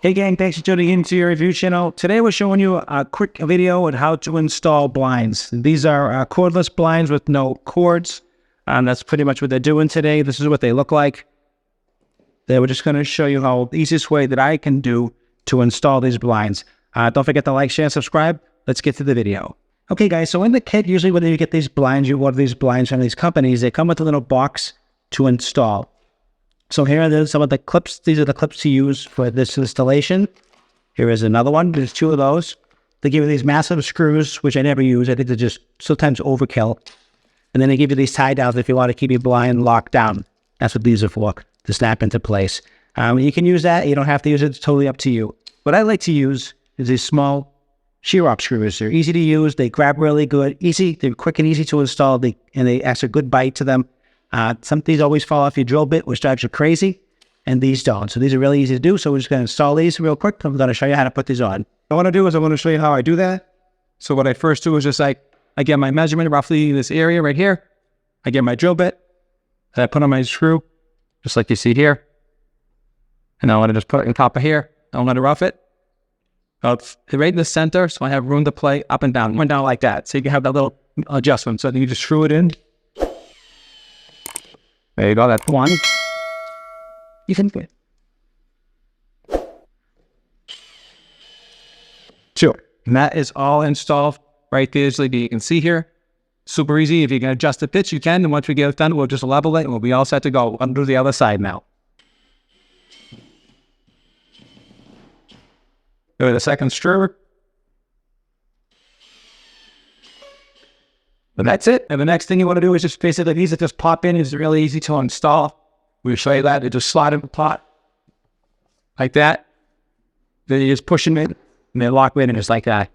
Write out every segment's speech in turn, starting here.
Hey gang, thanks for tuning into your review channel. Today we're showing you a quick video on how to install blinds. These are cordless blinds with no cords. That's pretty much what they're doing today. This is what they look like. We're just going to show you how the easiest way that I can do to install these blinds. Don't forget to like, share, and subscribe. Let's get to the video. Okay guys, so in the kit, usually when you get these blinds, you order these blinds from these companies, they come with a little box to install. So here are some of the clips. These are the clips to use for this installation. Here is another one. There's two of those. They give you these massive screws, which I never use. I think they're just sometimes overkill. And then they give you these tie downs if you want to keep your blind locked down. That's what these are for, to snap into place. You can use that. You don't have to use it. It's totally up to you. What I like to use is these small shear-off screws. They're easy to use. They grab really good. Easy. They're quick and easy to install. And they have a good bite to them. Some of these always fall off your drill bit, which drives you crazy, and these don't. So these are really easy to do. So we're just going to install these real quick. I'm going to show you how to put these on. What I want to do is I want to show you how I do that. So what I first do is just I get my measurement roughly in this area right here. I get my drill bit, and I put on my screw, just like you see here. And I want to just put it on top of here. I don't let it rough it. It's right in the center, so I have room to play up and down. Went down like that, so you can have that little adjustment. So then you just screw it in. There you go, that's one. You can fit. Two. And that is all installed right there, so you can see here. Super easy. If you can adjust the pitch, you can. And once we get it done, we'll just level it and we'll be all set to go. I'll do the other side now. Go to the second screw. And that's it. And the next thing you want to do is just basically these that just pop in. It's really easy to install. We'll show you that. You just slide in the pot like that. Then you just push them in and they lock in just like that.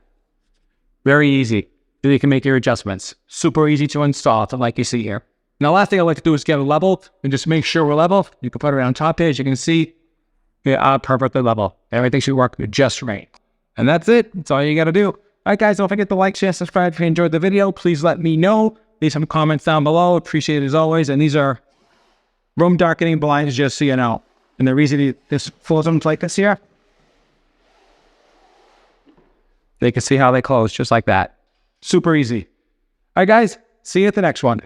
Very easy. Then you can make your adjustments. Super easy to install, like you see here. Now, the last thing I like to do is get it leveled and just make sure we're level. You can put it on top here. As you can see, we are perfectly level. Everything should work just right. And that's it. That's all you got to do. All right, guys, don't forget to like, share, subscribe if you enjoyed the video. Please let me know. Leave some comments down below. Appreciate it as always. And these are room darkening blinds, just so you know. And they're easy to just close them like this here. They can see how they close, just like that. Super easy. All right, guys, see you at the next one.